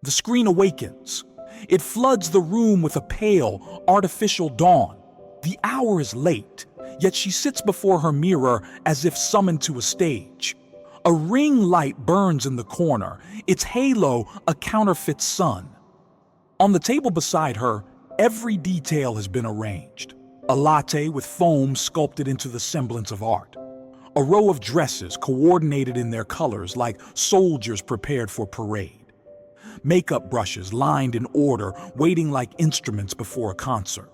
The screen awakens. It floods the room with a pale, artificial dawn. The hour is late, yet she sits before her mirror as if summoned to a stage. A ring light burns in the corner, its halo a counterfeit sun. On the table beside her, every detail has been arranged. A latte with foam sculpted into the semblance of art. A row of dresses coordinated in their colors like soldiers prepared for parade. Makeup brushes lined in order, waiting like instruments before a concert.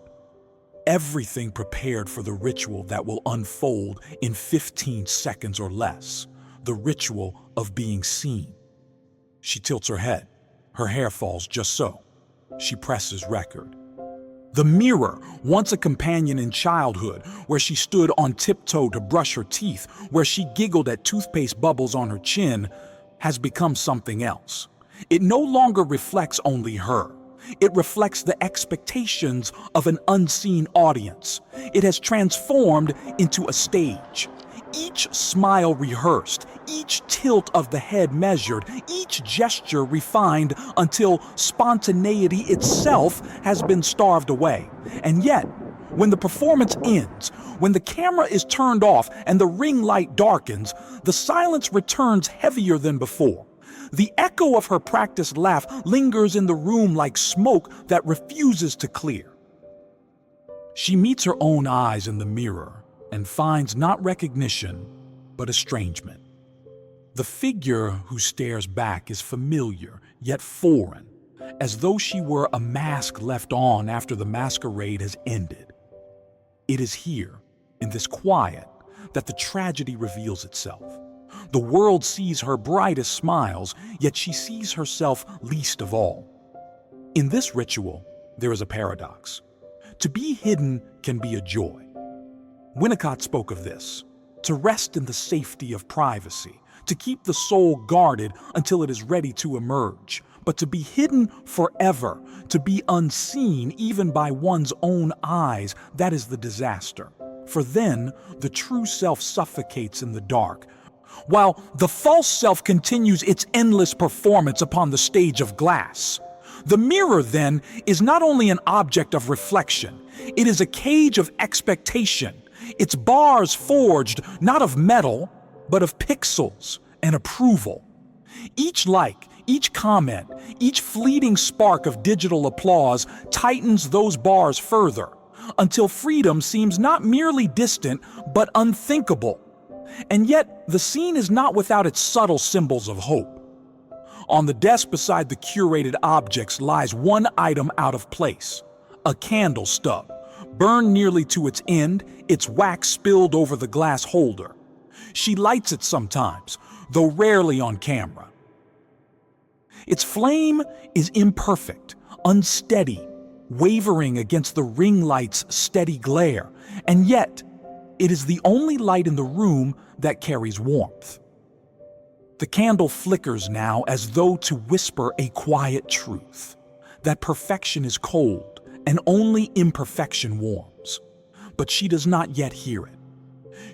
Everything prepared for the ritual that will unfold in 15 seconds or less. The ritual of being seen. She tilts her head. Her hair falls just so. She presses record. The mirror, once a companion in childhood, where she stood on tiptoe to brush her teeth, where she giggled at toothpaste bubbles on her chin, has become something else. It no longer reflects only her. It reflects the expectations of an unseen audience. It has transformed into a stage. Each smile rehearsed, each tilt of the head measured, each gesture refined until spontaneity itself has been starved away. And yet, when the performance ends, when the camera is turned off and the ring light darkens, the silence returns heavier than before. The echo of her practiced laugh lingers in the room like smoke that refuses to clear. She meets her own eyes in the mirror and finds not recognition, but estrangement. The figure who stares back is familiar, yet foreign, as though she were a mask left on after the masquerade has ended. It is here, in this quiet, that the tragedy reveals itself. The world sees her brightest smiles, yet she sees herself least of all. In this ritual, there is a paradox. To be hidden can be a joy. Winnicott spoke of this, to rest in the safety of privacy, to keep the soul guarded until it is ready to emerge, but to be hidden forever, to be unseen even by one's own eyes, that is the disaster. For then, the true self suffocates in the dark, while the false self continues its endless performance upon the stage of glass. The mirror, then, is not only an object of reflection, it is a cage of expectation. Its bars forged not of metal, but of pixels and approval. Each like, each comment, each fleeting spark of digital applause tightens those bars further, until freedom seems not merely distant, but unthinkable. And yet, the scene is not without its subtle symbols of hope. On the desk beside the curated objects lies one item out of place, a candle stub, burned nearly to its end, its wax spilled over the glass holder. She lights it sometimes, though rarely on camera. Its flame is imperfect, unsteady, wavering against the ring light's steady glare, and yet it is the only light in the room that carries warmth. The candle flickers now as though to whisper a quiet truth, that perfection is cold and only imperfection warms. But she does not yet hear it.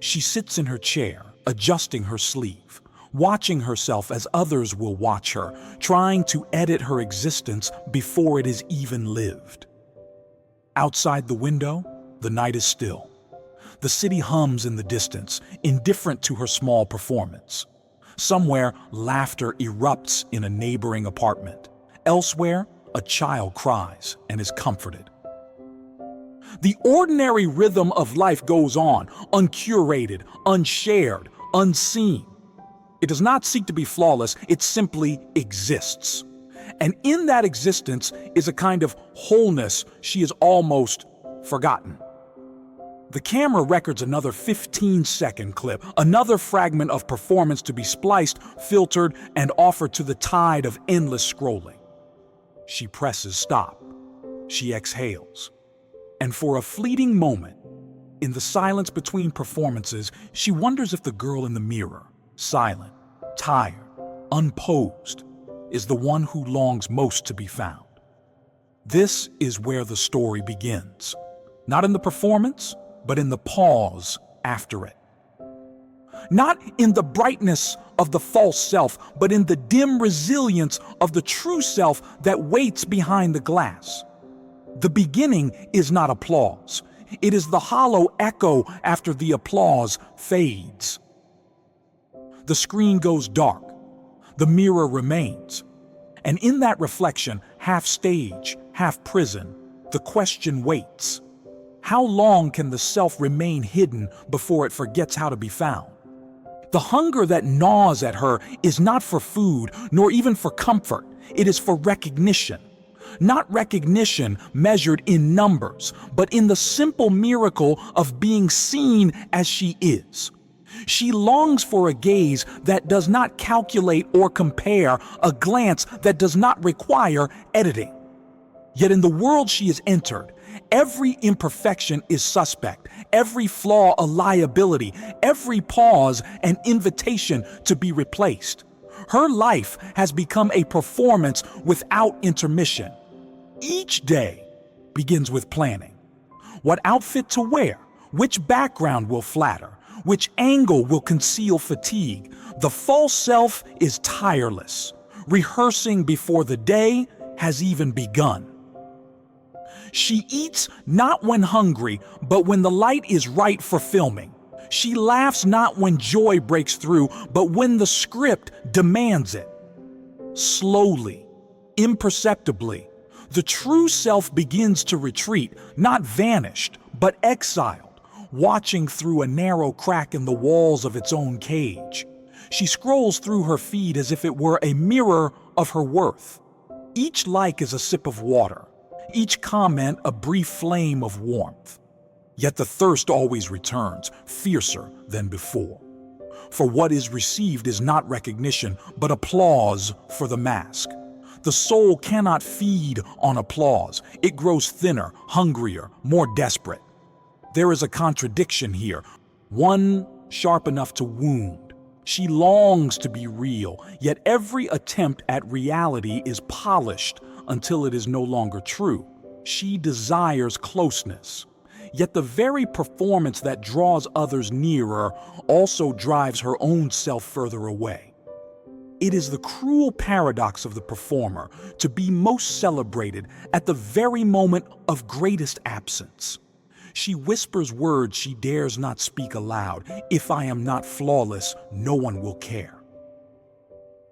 She sits in her chair, adjusting her sleeve, watching herself as others will watch her, trying to edit her existence before it is even lived. Outside the window, the night is still. The city hums in the distance, indifferent to her small performance. Somewhere, laughter erupts in a neighboring apartment. Elsewhere, a child cries and is comforted. The ordinary rhythm of life goes on, uncurated, unshared, unseen. It does not seek to be flawless, it simply exists. And in that existence is a kind of wholeness she has almost forgotten. The camera records another 15-second clip, another fragment of performance to be spliced, filtered, and offered to the tide of endless scrolling. She presses stop. She exhales. And for a fleeting moment, in the silence between performances, she wonders if the girl in the mirror, silent, tired, unposed, is the one who longs most to be found. This is where the story begins. Not in the performance, but in the pause after it. Not in the brightness of the false self, but in the dim resilience of the true self that waits behind the glass. The beginning is not applause. It is the hollow echo after the applause fades. The screen goes dark. The mirror remains. And in that reflection, half stage, half prison, the question waits. How long can the self remain hidden before it forgets how to be found? The hunger that gnaws at her is not for food, nor even for comfort. It is for recognition. Not recognition measured in numbers, but in the simple miracle of being seen as she is. She longs for a gaze that does not calculate or compare, a glance that does not require editing. Yet in the world she has entered, every imperfection is suspect, every flaw a liability, every pause an invitation to be replaced. Her life has become a performance without intermission. Each day begins with planning. What outfit to wear, which background will flatter, which angle will conceal fatigue. The false self is tireless, rehearsing before the day has even begun. She eats not when hungry, but when the light is right for filming. She laughs not when joy breaks through, but when the script demands it. Slowly, imperceptibly, the true self begins to retreat, not vanished, but exiled, watching through a narrow crack in the walls of its own cage. She scrolls through her feed as if it were a mirror of her worth. Each like is a sip of water, each comment a brief flame of warmth. Yet the thirst always returns, fiercer than before. For what is received is not recognition, but applause for the mask. The soul cannot feed on applause. It grows thinner, hungrier, more desperate. There is a contradiction here, one sharp enough to wound. She longs to be real, yet every attempt at reality is polished until it is no longer true. She desires closeness. Yet the very performance that draws others nearer also drives her own self further away. It is the cruel paradox of the performer to be most celebrated at the very moment of greatest absence. She whispers words she dares not speak aloud. If I am not flawless, no one will care.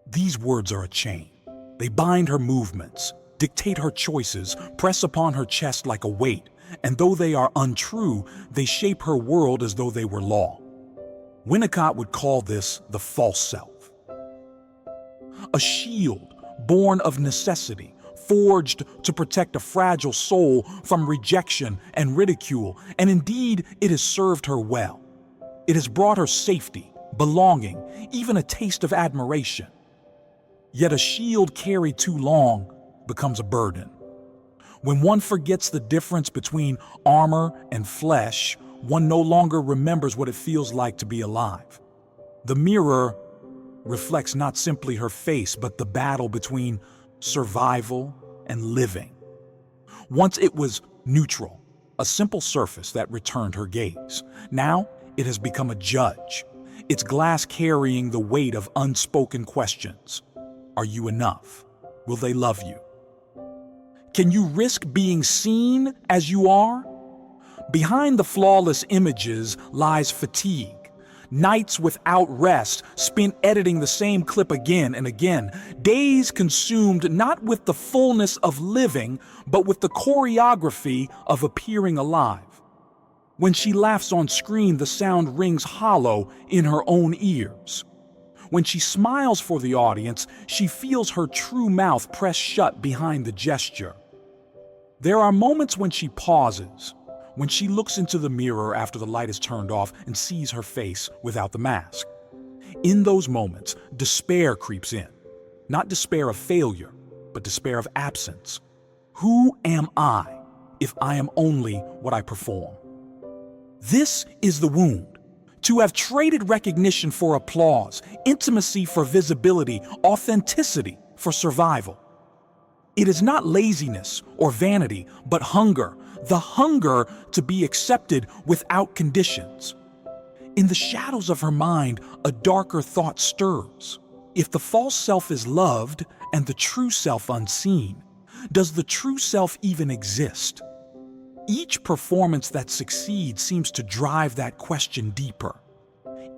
These words are a chain. They bind her movements, dictate her choices, press upon her chest like a weight, and though they are untrue, they shape her world as though they were law. Winnicott would call this the false self. A shield born of necessity, forged to protect a fragile soul from rejection and ridicule, and indeed it has served her well. It has brought her safety, belonging, even a taste of admiration. Yet a shield carried too long becomes a burden. When one forgets the difference between armor and flesh, one no longer remembers what it feels like to be alive. The mirror reflects not simply her face, but the battle between survival and living. Once it was neutral, a simple surface that returned her gaze. Now it has become a judge, its glass carrying the weight of unspoken questions. Are you enough? Will they love you? Can you risk being seen as you are? Behind the flawless images lies fatigue. Nights without rest, spent editing the same clip again and again. Days consumed not with the fullness of living, but with the choreography of appearing alive. When she laughs on screen, the sound rings hollow in her own ears. When she smiles for the audience, she feels her true mouth pressed shut behind the gesture. There are moments when she pauses, when she looks into the mirror after the light is turned off and sees her face without the mask. In those moments, despair creeps in. Not despair of failure, but despair of absence. Who am I if I am only what I perform? This is the wound. To have traded recognition for applause, intimacy for visibility, authenticity for survival. It is not laziness or vanity, but hunger, the hunger to be accepted without conditions. In the shadows of her mind, a darker thought stirs. If the false self is loved and the true self unseen, does the true self even exist? Each performance that succeeds seems to drive that question deeper.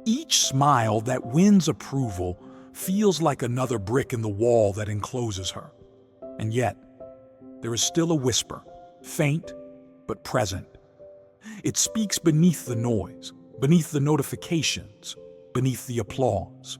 Each smile that wins approval feels like another brick in the wall that encloses her. And yet, there is still a whisper, faint but present. It speaks beneath the noise, beneath the notifications, beneath the applause.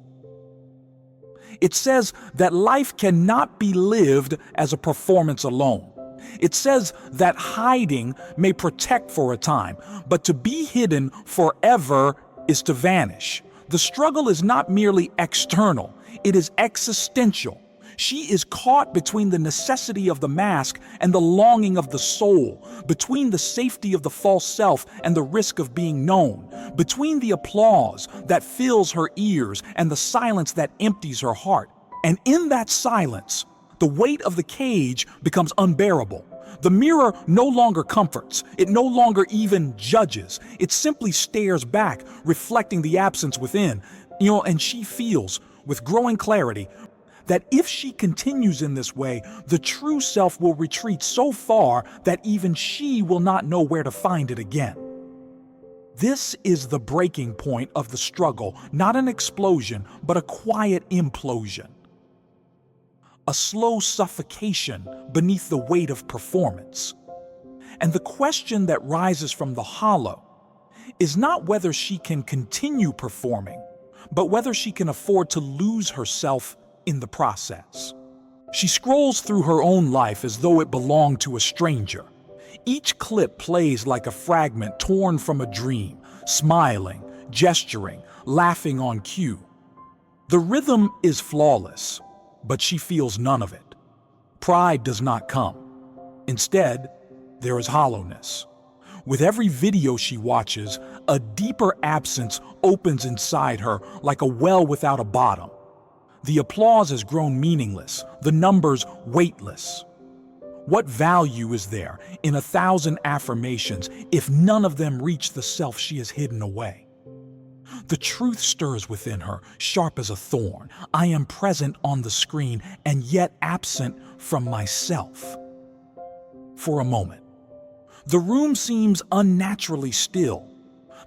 It says that life cannot be lived as a performance alone. It says that hiding may protect for a time, but to be hidden forever is to vanish. The struggle is not merely external, it is existential. She is caught between the necessity of the mask and the longing of the soul, between the safety of the false self and the risk of being known, between the applause that fills her ears and the silence that empties her heart. And in that silence, the weight of the cage becomes unbearable. The mirror no longer comforts. It no longer even judges. It simply stares back, reflecting the absence within. And she feels, with growing clarity, that if she continues in this way, the true self will retreat so far that even she will not know where to find it again. This is the breaking point of the struggle, not an explosion, but a quiet implosion. A slow suffocation beneath the weight of performance. And the question that rises from the hollow is not whether she can continue performing, but whether she can afford to lose herself in the process. She scrolls through her own life as though it belonged to a stranger. Each clip plays like a fragment torn from a dream, smiling, gesturing, laughing on cue. The rhythm is flawless, but she feels none of it. Pride does not come. Instead, there is hollowness. With every video she watches, a deeper absence opens inside her like a well without a bottom. The applause has grown meaningless, the numbers weightless. What value is there in 1,000 affirmations if none of them reach the self she has hidden away? The truth stirs within her, sharp as a thorn. I am present on the screen and yet absent from myself. For a moment, the room seems unnaturally still.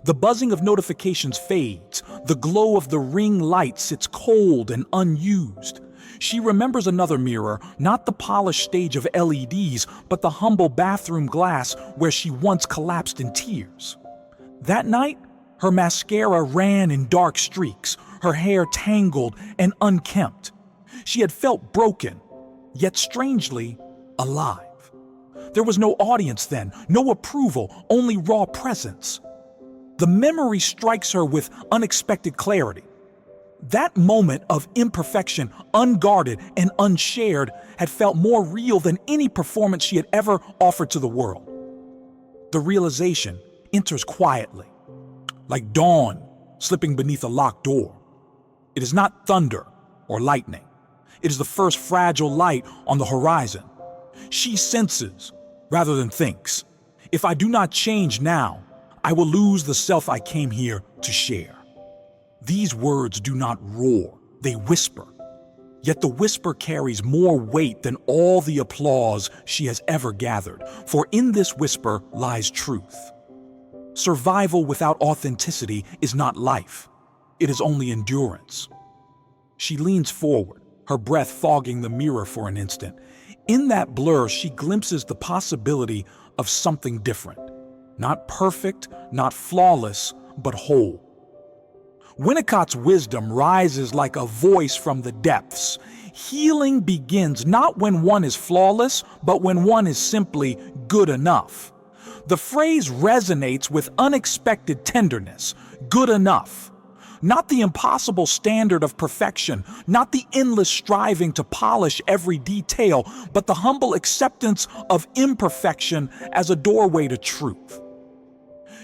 The buzzing of notifications fades. The glow of the ring light sits cold and unused. She remembers another mirror, not the polished stage of LEDs, but the humble bathroom glass where she once collapsed in tears. That night, her mascara ran in dark streaks, her hair tangled and unkempt. She had felt broken, yet strangely alive. There was no audience then, no approval, only raw presence. The memory strikes her with unexpected clarity. That moment of imperfection, unguarded and unshared, had felt more real than any performance she had ever offered to the world. The realization enters quietly, like dawn slipping beneath a locked door. It is not thunder or lightning. It is the first fragile light on the horizon. She senses rather than thinks. If I do not change now, I will lose the self I came here to share. These words do not roar, they whisper. Yet the whisper carries more weight than all the applause she has ever gathered, for in this whisper lies truth. Survival without authenticity is not life. It is only endurance. She leans forward, her breath fogging the mirror for an instant. In that blur, she glimpses the possibility of something different. Not perfect, not flawless, but whole. Winnicott's wisdom rises like a voice from the depths. Healing begins not when one is flawless, but when one is simply good enough. The phrase resonates with unexpected tenderness, good enough. Not the impossible standard of perfection, not the endless striving to polish every detail, but the humble acceptance of imperfection as a doorway to truth.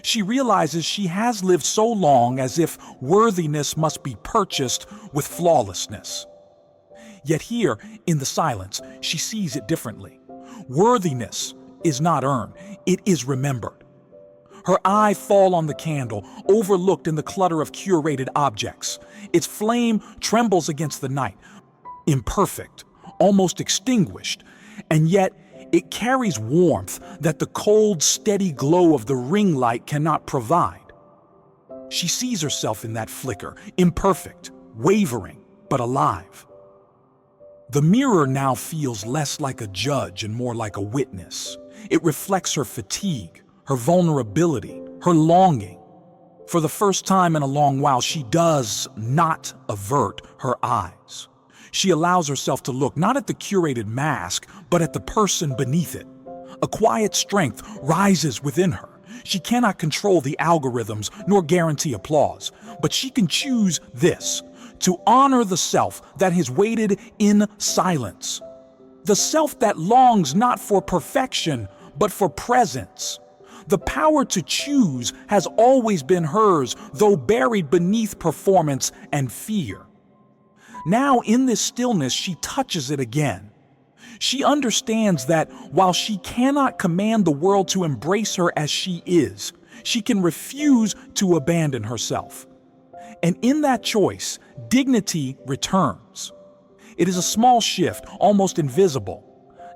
She realizes she has lived so long as if worthiness must be purchased with flawlessness. Yet here, in the silence, she sees it differently. Worthiness is not earned, it is remembered. Her eye fall on the candle, overlooked in the clutter of curated objects. Its flame trembles against the night, imperfect, almost extinguished, and yet it carries warmth that the cold, steady glow of the ring light cannot provide. She sees herself in that flicker, imperfect, wavering, but alive. The mirror now feels less like a judge and more like a witness. It reflects her fatigue, her vulnerability, her longing. For the first time in a long while, she does not avert her eyes. She allows herself to look not at the curated mask, but at the person beneath it. A quiet strength rises within her. She cannot control the algorithms nor guarantee applause, but she can choose this: to honor the self that has waited in silence. The self that longs not for perfection, but for presence. The power to choose has always been hers, though buried beneath performance and fear. Now, in this stillness, she touches it again. She understands that while she cannot command the world to embrace her as she is, she can refuse to abandon herself. And in that choice, dignity returns. It is a small shift, almost invisible.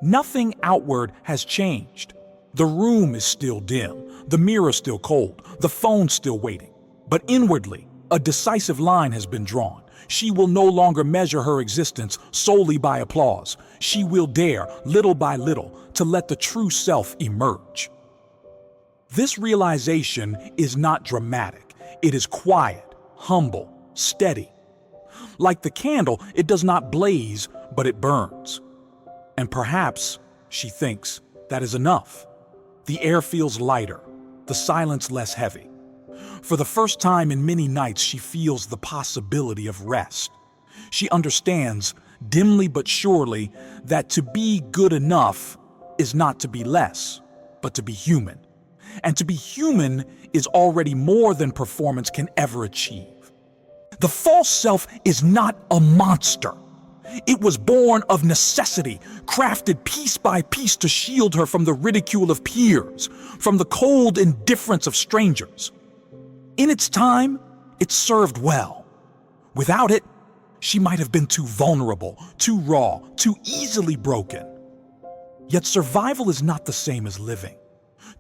Nothing outward has changed. The room is still dim, the mirror still cold, the phone still waiting. But inwardly, a decisive line has been drawn. She will no longer measure her existence solely by applause. She will dare, little by little, to let the true self emerge. This realization is not dramatic. It is quiet, humble, steady. Like the candle, it does not blaze, but it burns. And perhaps, she thinks, that is enough. The air feels lighter, the silence less heavy. For the first time in many nights, she feels the possibility of rest. She understands, dimly but surely, that to be good enough is not to be less, but to be human. And to be human is already more than performance can ever achieve. The false self is not a monster. It was born of necessity, crafted piece by piece to shield her from the ridicule of peers, from the cold indifference of strangers. In its time, it served well. Without it, she might have been too vulnerable, too raw, too easily broken. Yet survival is not the same as living.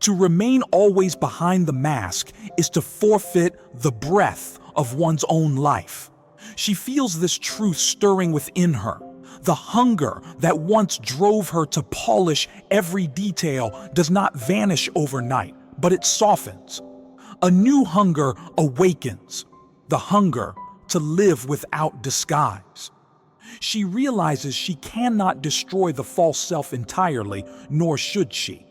To remain always behind the mask is to forfeit the breath of one's own life. She feels this truth stirring within her. The hunger that once drove her to polish every detail does not vanish overnight, but it softens. A new hunger awakens, the hunger to live without disguise. She realizes she cannot destroy the false self entirely, nor should she.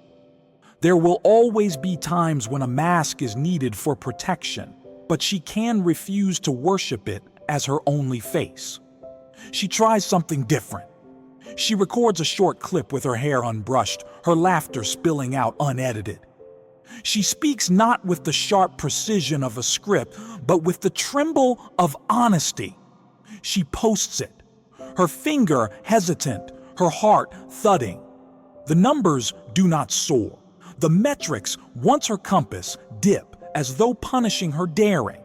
There will always be times when a mask is needed for protection, but she can refuse to worship it as her only face. She tries something different. She records a short clip with her hair unbrushed, her laughter spilling out unedited. She speaks not with the sharp precision of a script, but with the tremble of honesty. She posts it, her finger hesitant, her heart thudding. The numbers do not soar. The metrics, once her compass, dip as though punishing her daring.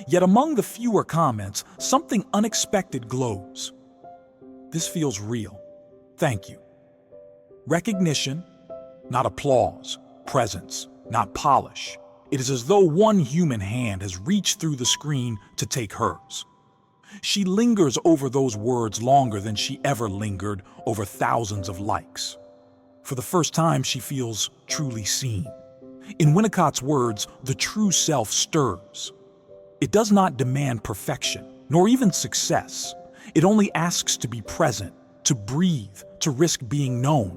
Yet among the fewer comments, something unexpected glows. This feels real. Thank you. Recognition, not applause. Presence, not polish. It is as though one human hand has reached through the screen to take hers. She lingers over those words longer than she ever lingered over thousands of likes. For the first time, she feels truly seen. In Winnicott's words, the true self stirs. It does not demand perfection, nor even success. It only asks to be present, to breathe, to risk being known.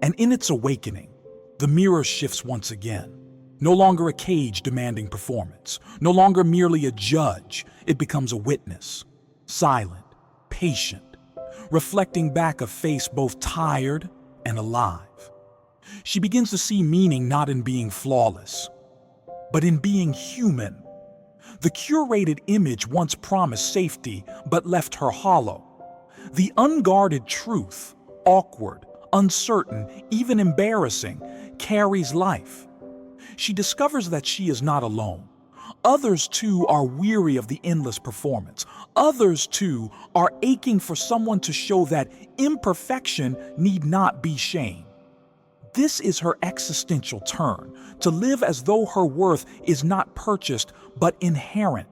And in its awakening, the mirror shifts once again. No longer a cage demanding performance, no longer merely a judge, it becomes a witness, silent, patient, reflecting back a face both tired and alive. She begins to see meaning not in being flawless, but in being human. The curated image once promised safety, but left her hollow. The unguarded truth, awkward, uncertain, even embarrassing, carries life. she discovers that she is not alone. Others, too, are weary of the endless performance. Others, too, are aching for someone to show that imperfection need not be shame. This is her existential turn, to live as though her worth is not purchased but inherent,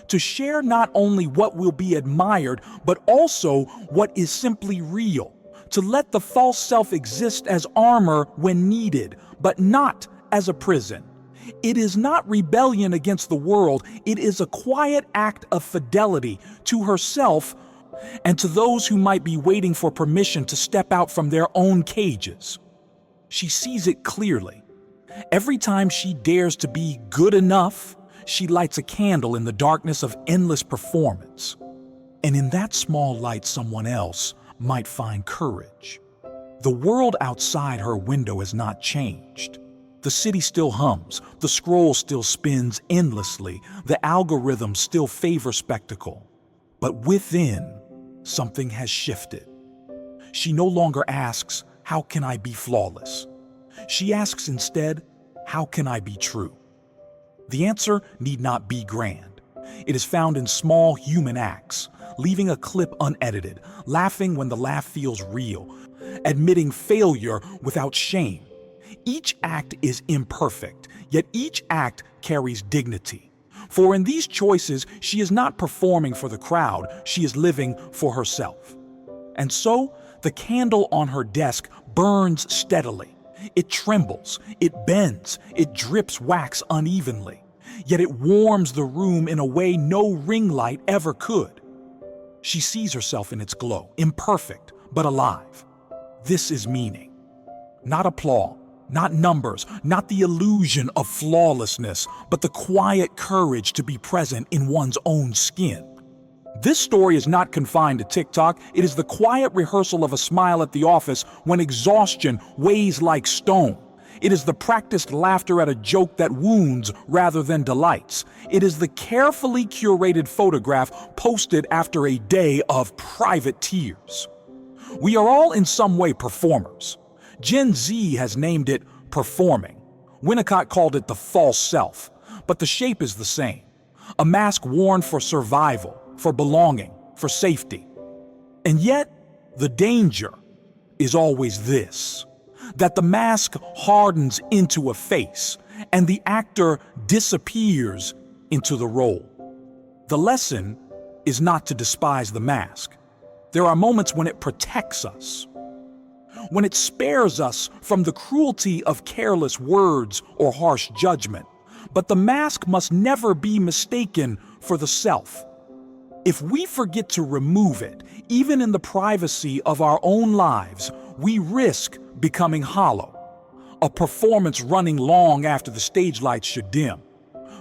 to share not only what will be admired but also what is simply real, to let the false self exist as armor when needed, but not as a prison. It is not rebellion against the world, it is a quiet act of fidelity to herself and to those who might be waiting for permission to step out from their own cages. She sees it clearly. Every time she dares to be good enough, she lights a candle in the darkness of endless performance. And in that small light, someone else might find courage. The world outside her window has not changed. The city still hums, the scroll still spins endlessly, the algorithms still favor spectacle. But within, something has shifted. She no longer asks, "How can I be flawless?" She asks instead, "How can I be true?" The answer need not be grand. It is found in small human acts, leaving a clip unedited, laughing when the laugh feels real, admitting failure without shame. Each act is imperfect, yet each act carries dignity. For in these choices, she is not performing for the crowd, she is living for herself. And so, the candle on her desk burns steadily. It trembles, it bends, it drips wax unevenly. Yet it warms the room in a way no ring light ever could. She sees herself in its glow, imperfect, but alive. This is meaning. Not applause, not numbers, not the illusion of flawlessness, but the quiet courage to be present in one's own skin. This story is not confined to TikTok. It is the quiet rehearsal of a smile at the office when exhaustion weighs like stone. It is the practiced laughter at a joke that wounds rather than delights. It is the carefully curated photograph posted after a day of private tears. We are all in some way performers. Gen Z has named it performing. Winnicott called it the false self, but the shape is the same. A mask worn for survival, for belonging, for safety. And yet, the danger is always this, that the mask hardens into a face and the actor disappears into the role. The lesson is not to despise the mask. There are moments when it protects us, when it spares us from the cruelty of careless words or harsh judgment. But the mask must never be mistaken for the self. If we forget to remove it, even in the privacy of our own lives, we risk becoming hollow. A performance running long after the stage lights should dim.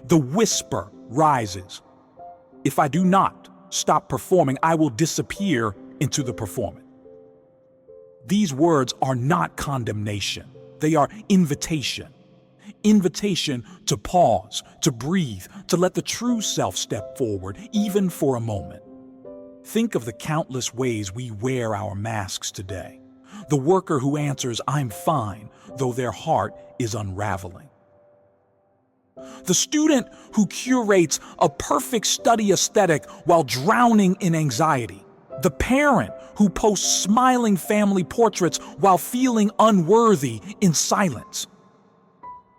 The whisper rises. If I do not stop performing, I will disappear into the performance. These words are not condemnation. They are invitation. Invitation to pause, to breathe, to let the true self step forward, even for a moment. Think of the countless ways we wear our masks today. The worker who answers, "I'm fine," though their heart is unraveling. The student who curates a perfect study aesthetic while drowning in anxiety. The parent who posts smiling family portraits while feeling unworthy in silence.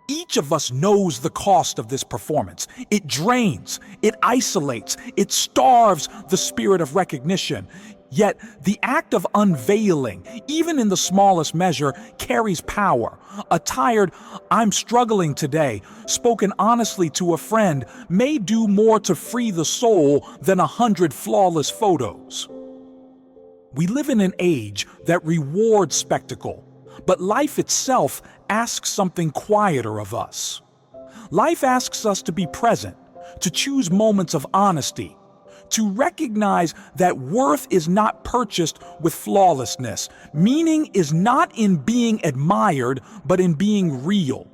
Each of us knows the cost of this performance. It drains, it isolates, it starves the spirit of recognition. Yet the act of unveiling, even in the smallest measure, carries power. A tired, "I'm struggling today," spoken honestly to a friend, may do more to free the soul than 100 flawless photos. We live in an age that rewards spectacle, but life itself asks something quieter of us. Life asks us to be present, to choose moments of honesty, to recognize that worth is not purchased with flawlessness. Meaning is not in being admired, but in being real.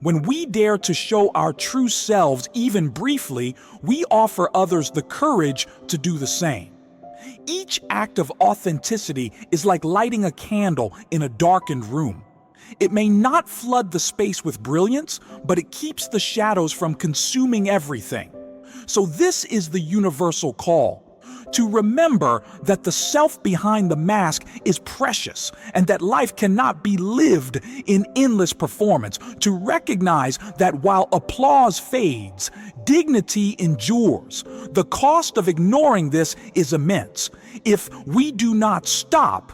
When we dare to show our true selves, even briefly, we offer others the courage to do the same. Each act of authenticity is like lighting a candle in a darkened room. It may not flood the space with brilliance, but it keeps the shadows from consuming everything. So this is the universal call: to remember that the self behind the mask is precious and that life cannot be lived in endless performance, to recognize that while applause fades, dignity endures. The cost of ignoring this is immense. If we do not stop,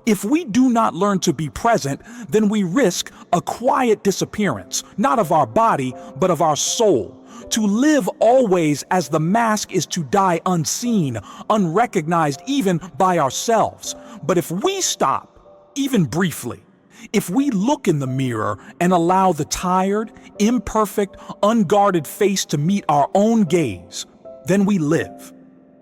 if we do not learn to be present, then we risk a quiet disappearance, not of our body, but of our soul. To live always as the mask is to die unseen, unrecognized even by ourselves. But if we stop, even briefly, if we look in the mirror and allow the tired, imperfect, unguarded face to meet our own gaze, then we live.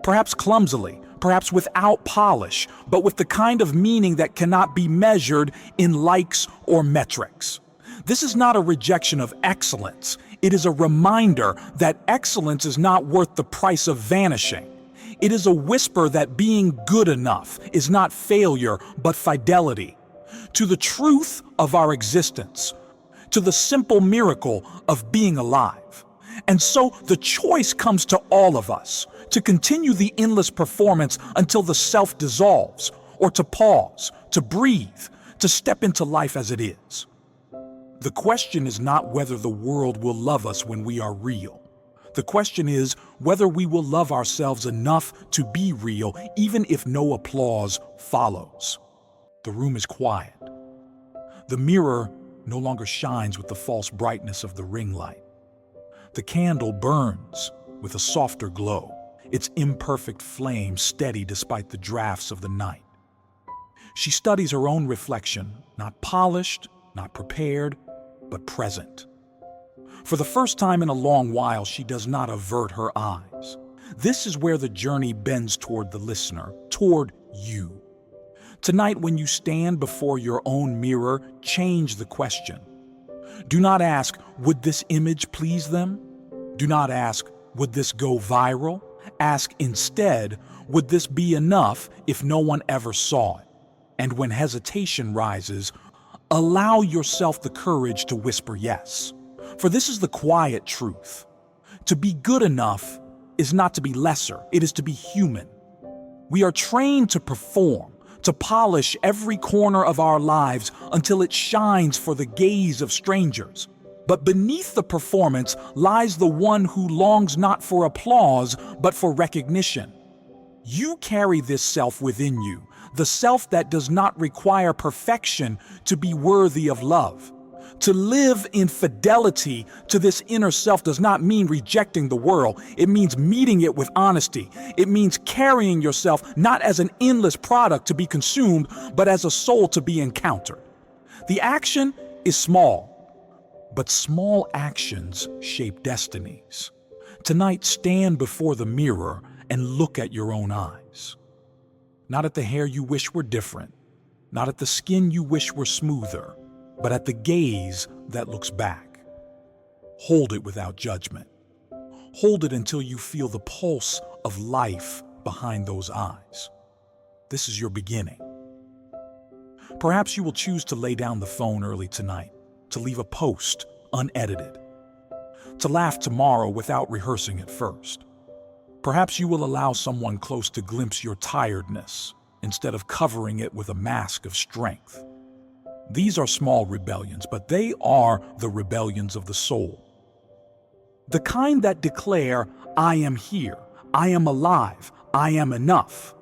Perhaps clumsily, perhaps without polish, but with the kind of meaning that cannot be measured in likes or metrics. This is not a rejection of excellence. It is a reminder that excellence is not worth the price of vanishing. It is a whisper that being good enough is not failure, but fidelity to the truth of our existence, to the simple miracle of being alive. And so the choice comes to all of us: to continue the endless performance until the self dissolves, or to pause, to breathe, to step into life as it is. The question is not whether the world will love us when we are real. The question is whether we will love ourselves enough to be real, even if no applause follows. The room is quiet. The mirror no longer shines with the false brightness of the ring light. The candle burns with a softer glow, its imperfect flame steady despite the drafts of the night. She studies her own reflection, not polished, not prepared, but present. For the first time in a long while, she does not avert her eyes. This is where the journey bends toward the listener, toward you. Tonight, when you stand before your own mirror, change the question. Do not ask, would this image please them? Do not ask, would this go viral? Ask instead, would this be enough if no one ever saw it? And when hesitation rises, allow yourself the courage to whisper yes. For this is the quiet truth. To be good enough is not to be lesser, it is to be human. We are trained to perform, to polish every corner of our lives until it shines for the gaze of strangers. But beneath the performance lies the one who longs not for applause, but for recognition. You carry this self within you, the self that does not require perfection to be worthy of love. To live in fidelity to this inner self does not mean rejecting the world. It means meeting it with honesty. It means carrying yourself not as an endless product to be consumed, but as a soul to be encountered. The action is small, but small actions shape destinies. Tonight, stand before the mirror and look at your own eyes. Not at the hair you wish were different, not at the skin you wish were smoother, but at the gaze that looks back. Hold it without judgment. Hold it until you feel the pulse of life behind those eyes. This is your beginning. Perhaps you will choose to lay down the phone early tonight, to leave a post unedited, to laugh tomorrow without rehearsing it first. Perhaps you will allow someone close to glimpse your tiredness instead of covering it with a mask of strength. These are small rebellions, but they are the rebellions of the soul. The kind that declare, I am here, I am alive, I am enough.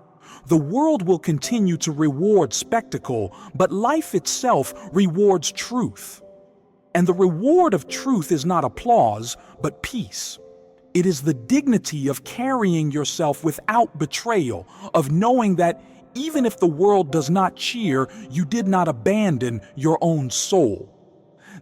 The world will continue to reward spectacle, but life itself rewards truth. And the reward of truth is not applause, but peace. It is the dignity of carrying yourself without betrayal, of knowing that even if the world does not cheer, you did not abandon your own soul.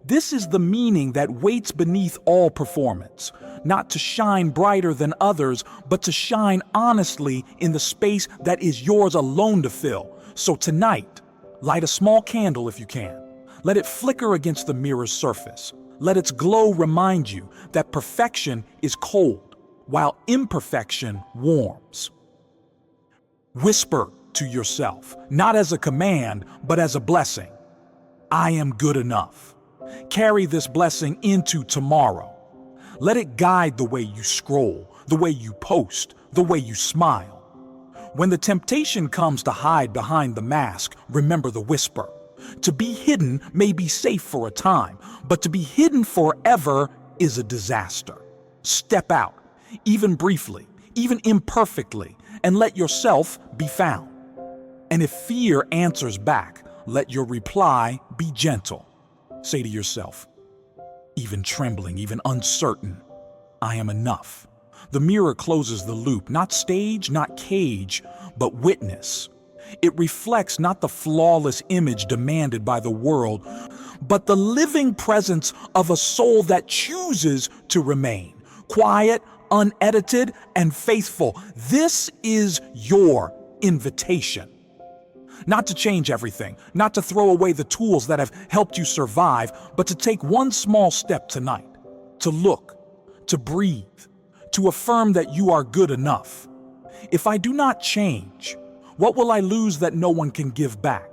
This is the meaning that waits beneath all performance, not to shine brighter than others, but to shine honestly in the space that is yours alone to fill. So tonight, light a small candle if you can. Let it flicker against the mirror's surface. Let its glow remind you that perfection is cold, while imperfection warms. Whisper to yourself, not as a command, but as a blessing. I am good enough. Carry this blessing into tomorrow. Let it guide the way you scroll, the way you post, the way you smile. When the temptation comes to hide behind the mask, remember the whisper. To be hidden may be safe for a time, but to be hidden forever is a disaster. Step out, even briefly, even imperfectly, and let yourself be found. And if fear answers back, let your reply be gentle. Say to yourself, even trembling, even uncertain, I am enough. The mirror closes the loop, not stage, not cage, but witness. It reflects not the flawless image demanded by the world, but the living presence of a soul that chooses to remain, quiet, unedited, and faithful. This is your invitation. Not to change everything, not to throw away the tools that have helped you survive, but to take one small step tonight, to look, to breathe, to affirm that you are good enough. If I do not change, what will I lose that no one can give back?